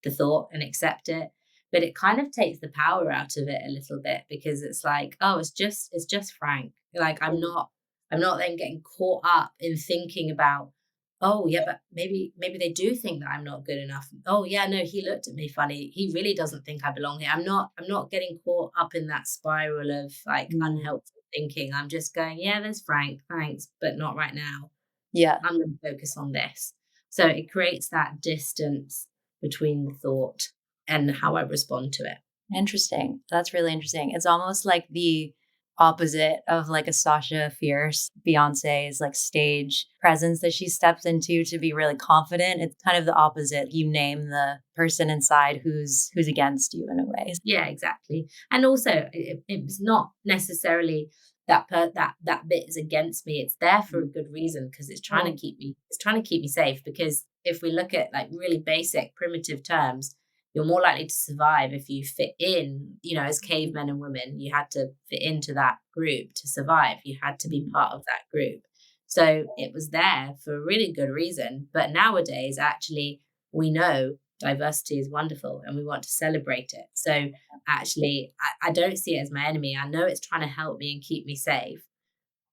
the thought and accept it. but it kind of takes the power out of it a little bit, because it's like, oh, it's just Frank. Like, I'm not then getting caught up in thinking about, oh yeah, but maybe they do think that I'm not good enough. Oh yeah, no, he looked at me funny. He really doesn't think I belong here. I'm not getting caught up in that spiral of like Mm. unhelpful thinking. I'm just going, yeah, there's Frank, thanks, but not right now. Yeah. I'm going to focus on this. So it creates that distance between the thought and how I respond to it. Interesting. That's really interesting. It's almost like the opposite of like a Sasha Fierce, Beyonce's like stage presence that she steps into to be really confident. It's kind of the opposite. You name the person inside who's against you in a way. Yeah, exactly. And also, it's not necessarily that bit is against me. It's there for a good reason, because Mm. it's trying to keep me safe. Because if we look at like really basic primitive terms, you're more likely to survive if you fit in. As cavemen and women, you had to fit into that group to survive. You had to be part of that group. So it was there for a really good reason. But nowadays, actually, we know diversity is wonderful and we want to celebrate it. So actually, I don't see it as my enemy. I know it's trying to help me and keep me safe.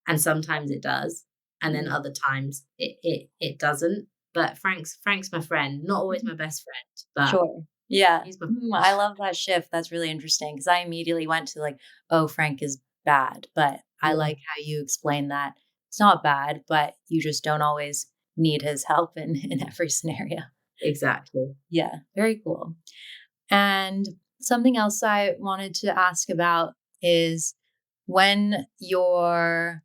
And sometimes it does. And then Mm. other times it doesn't. But Frank's my friend, not always my best friend, but Sure. Yeah. he's my I friend. love that shift. That's really interesting because I immediately went to like, oh, Frank is bad. But I Yeah, like how you explain that it's not bad, but you just don't always need his help in every scenario. exactly. Yeah. Very cool. And something else I wanted to ask about is when you're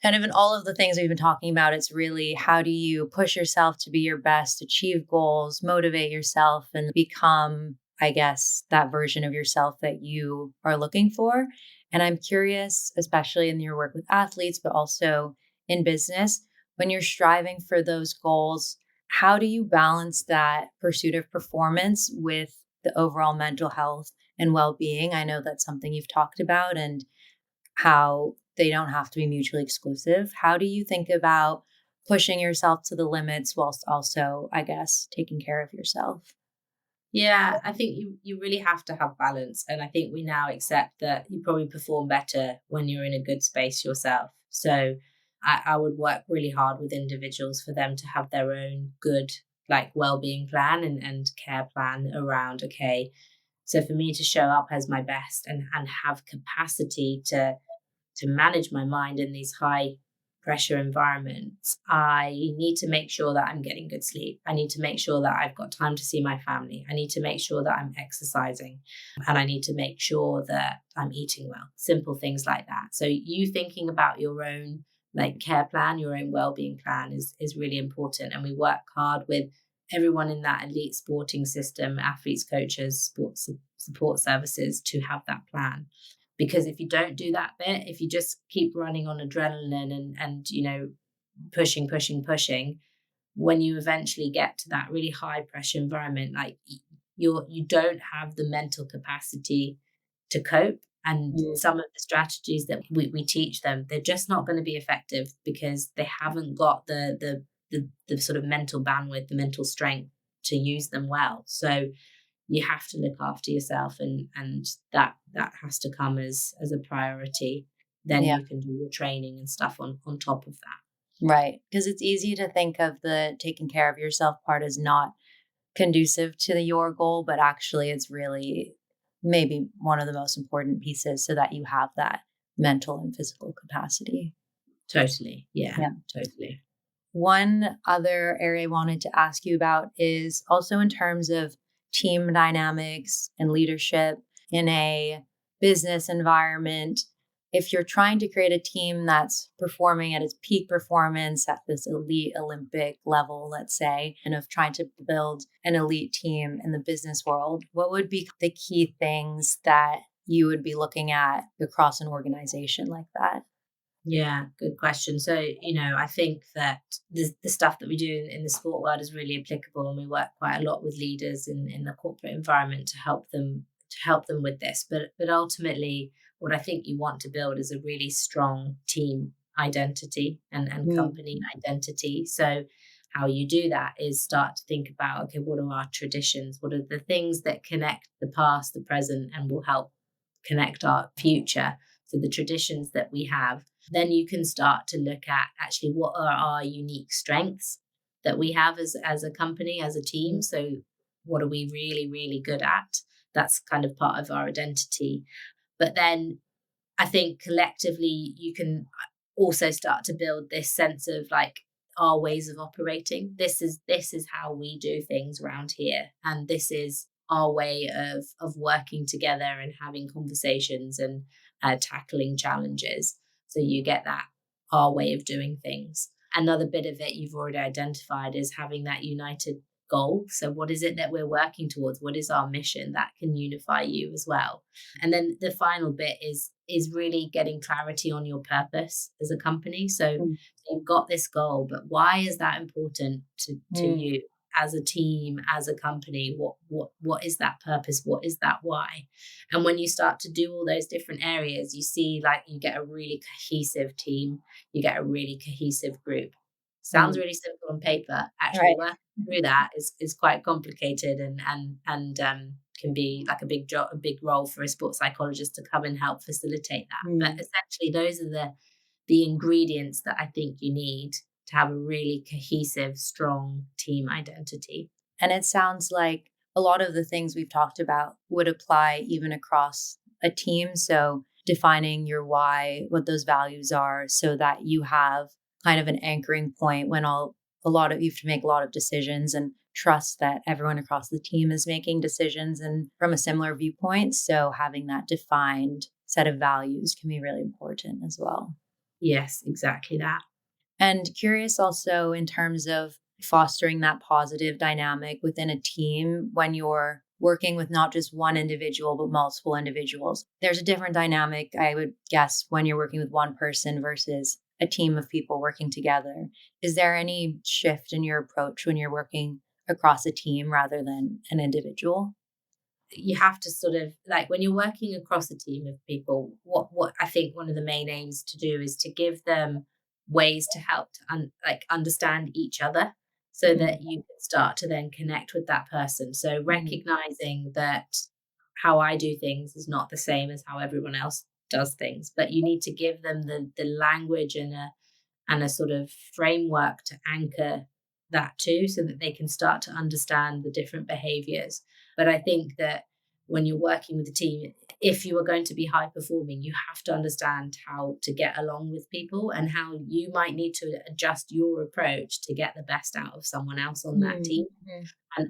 kind of in all of the things we've been talking about, it's really how do you push yourself to be your best, achieve goals, motivate yourself, and become, I guess, that version of yourself that you are looking for. And I'm curious, especially in your work with athletes, but also in business, when you're striving for those goals, how do you balance that pursuit of performance with the overall mental health and well being? I know that's something you've talked about, and how they don't have to be mutually exclusive. How do you think about pushing yourself to the limits whilst also, I guess, taking care of yourself? Yeah, I think you really have to have balance. And I think we now accept that you probably perform better when you're in a good space yourself. So I would work really hard with individuals for them to have their own good, like, well-being plan and care plan around, okay, so for me to show up as my best and have capacity to manage my mind in these high pressure environments, I need to make sure that I'm getting good sleep. I need to make sure that I've got time to see my family. I need to make sure that I'm exercising, and I need to make sure that I'm eating well. Simple things like that. So you thinking about your own like care plan, your own well-being plan is really important. And we work hard with everyone in that elite sporting system, athletes, coaches, sports support services, to have that plan, because if you don't do that bit, if you just keep running on adrenaline and pushing, pushing, pushing, when you eventually get to that really high pressure environment, like you don't have the mental capacity to cope. And Mm. some of the strategies that we teach them, they're just not going to be effective because they haven't got the sort of mental bandwidth, the mental strength to use them well. So you have to look after yourself, and that has to come as a priority. Then Yeah, you can do your training and stuff on top of that. right. Because it's easy to think of the taking care of yourself part as not conducive to your goal, but actually, it's really maybe one of the most important pieces so that you have that mental and physical capacity. Totally. Yeah, Yeah. totally. One other area I wanted to ask you about is also in terms of team dynamics and leadership in a business environment. If you're trying to create a team that's performing at its peak performance at this elite Olympic level, let's say, and of trying to build an elite team in the business world, what would be the key things that you would be looking at across an organization like that? Yeah, good question. So, I think that the stuff that we do in the sport world is really applicable, and we work quite a lot with leaders in the corporate environment to help them with this. But ultimately, what I think you want to build is a really strong team identity and Mm. company identity. So how you do that is start to think about, okay, what are our traditions? What are the things that connect the past, the present, and will help connect our future? So the traditions that we have. Then you can start to look at actually what are our unique strengths that we have as a company, as a team. So what are we really, really good at? That's kind of part of our identity. But then I think collectively you can also start to build this sense of like our ways of operating. This is how we do things around here, and this is our way of working together and having conversations and tackling challenges. So you get that our way of doing things. Another bit of it you've already identified is having that united goal. So what is it that we're working towards? What is our mission that can unify you as well? And then the final bit is really getting clarity on your purpose as a company. So Mm. you've got this goal, but why is that important to Mm. you as a team, as a company? What is that purpose? What is that why? And when you start to do all those different areas, you see like you get a really cohesive team, you get a really cohesive group. Sounds Mm. really simple on paper. Actually Right. working through that is quite complicated and can be like a big job, a big role for a sports psychologist to come and help facilitate that. But Mm. essentially, those are the ingredients that I think you need to have a really cohesive, strong team identity. And it sounds like a lot of the things we've talked about would apply even across a team. So defining your why, what those values are, so that you have kind of an anchoring point when a lot of you have to make a lot of decisions and trust that everyone across the team is making decisions and from a similar viewpoint. So having that defined set of values can be really important as well. Yes, exactly that. And curious also in terms of fostering that positive dynamic within a team when you're working with not just one individual, but multiple individuals. There's a different dynamic, I would guess, when you're working with one person versus a team of people working together. Is there any shift in your approach when you're working across a team rather than an individual? You have to sort of like when you're working across a team of people, what I think one of the main aims to do is to give them ways to help to like understand each other so Mm. that you can start to then connect with that person. So Mm. recognizing that how I do things is not the same as how everyone else does things, but you need to give them the language and a sort of framework to anchor that too, so that they can start to understand the different behaviors. But I think that when you're working with a team, if you are going to be high performing, you have to understand how to get along with people and how you might need to adjust your approach to get the best out of someone else on that Mm. team.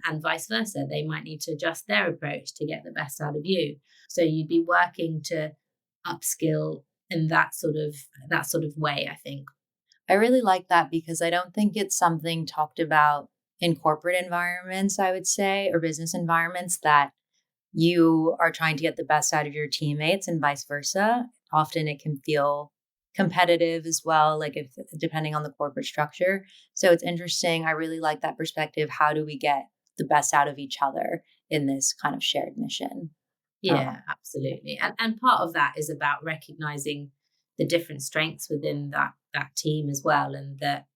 And vice versa. They might need to adjust their approach to get the best out of you. So you'd be working to upskill in that sort of way, I think. I really like that because I don't think it's something talked about in corporate environments, I would say, or business environments that you are trying to get the best out of your teammates and vice versa. Often it can feel competitive as well, like if depending on the corporate structure. So it's interesting. I really like that perspective. How do we get the best out of each other in this kind of shared mission? Yeah, Um, absolutely. And part of that is about recognizing the different strengths within that team as well, and that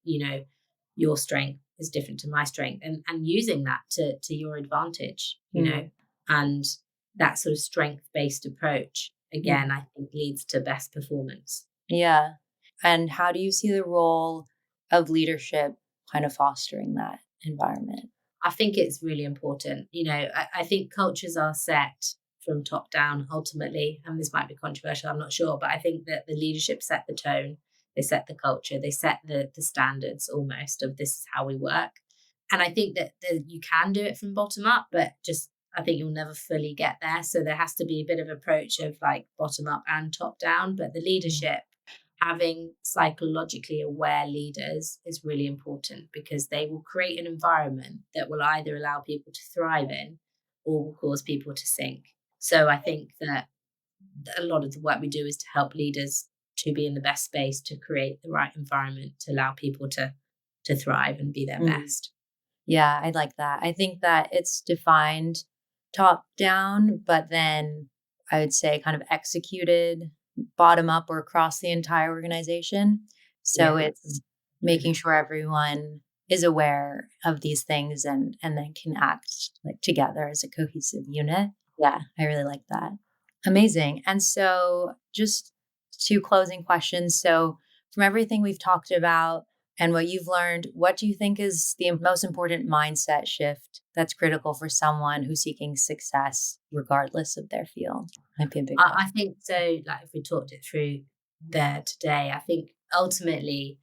your strength is different to my strength, and using that to your advantage, mm, and that sort of strength based approach again, mm, I think leads to best performance. yeah. And how do you see the role of leadership kind of fostering that environment? I think it's really important. I think cultures are set from top down ultimately, and this might be controversial, I'm not sure, but I think that the leadership set the tone, they set the culture, they set the standards almost of this is how we work. And I think that you can do it from bottom up, but just I think you'll never fully get there. So there has to be a bit of approach of like bottom up and top down, but the Mm. leadership having psychologically aware leaders is really important because they will create an environment that will either allow people to thrive in or will cause people to sink. So I think that a lot of the work we do is to help leaders to be in the best space to create the right environment to allow people to thrive and be their Mm. best. Yeah, I like that. I think that it's defined top down, but then I would say kind of executed bottom up or across the entire organization. So Yeah. it's making sure everyone is aware of these things and then can act like together as a cohesive unit. Yeah, I really like that. Amazing. And so just two closing questions. So from everything we've talked about and what you've learned, what do you think is the most important mindset shift that's critical for someone who's seeking success regardless of their field? Might be a big I question. think so. Like if we talked it through there today, I think ultimately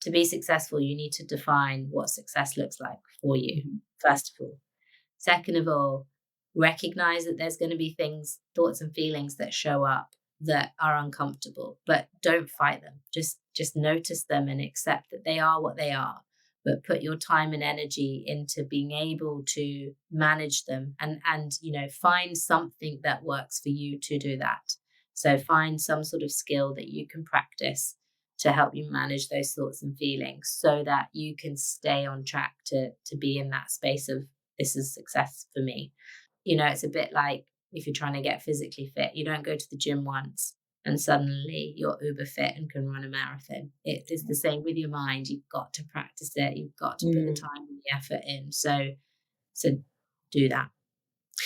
to be successful, you need to define what success looks like for you, Mhm. first of all. Second of all, recognize that there's going to be things, thoughts and feelings that show up that are uncomfortable, but don't fight them. Just notice them and accept that they are what they are. But put your time and energy into being able to manage them and find something that works for you to do that. So find some sort of skill that you can practice to help you manage those thoughts and feelings so that you can stay on track to be in that space of this is success for me. It's a bit like if you're trying to get physically fit, you don't go to the gym once and suddenly you're uber fit and can run a marathon. It is the same with your mind. You've got to practice it. You've got to put the Mm. time and the effort in. So do that.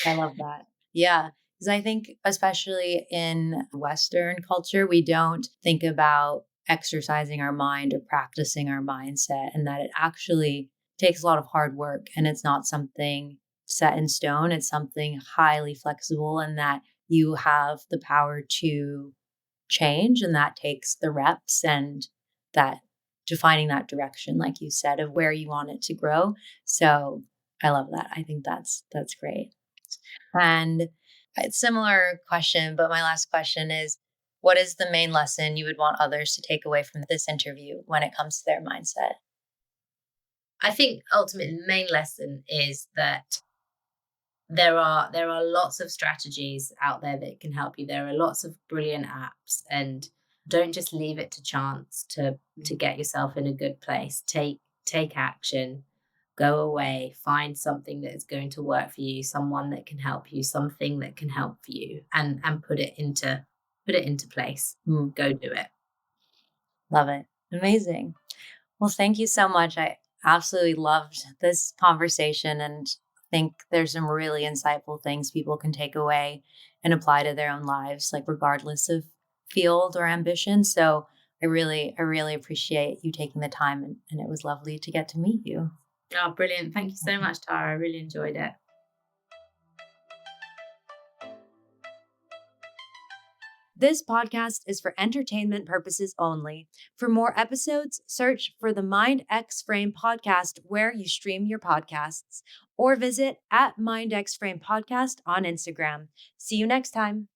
I love that. Yeah. Because I think, especially in Western culture, we don't think about exercising our mind or practicing our mindset, and that it actually takes a lot of hard work and it's not something set in stone. It's something highly flexible, and that you have the power to change. And that takes the reps and that defining that direction, like you said, of where you want it to grow. So I love that. I think that's great. And it's similar question, but my last question is what is the main lesson you would want others to take away from this interview when it comes to their mindset? I think ultimately the main lesson is that there are lots of strategies out there that can help you. There are lots of brilliant apps, and don't just leave it to chance to get yourself in a good place. Take action. Go away, find something that is going to work for you, someone that can help you, something that can help you, and put it into place. Mm, Go do it. love it. Amazing. Well, thank you so much. I absolutely loved this conversation and think there's some really insightful things people can take away and apply to their own lives, like regardless of field or ambition. So I really appreciate you taking the time and it was lovely to get to meet you. Oh, brilliant. Thank you so much, Tara. I really enjoyed it. This podcast is for entertainment purposes only. For more episodes, search for the Mind X Frame podcast where you stream your podcasts or visit at Mind X Frame podcast on Instagram. See you next time.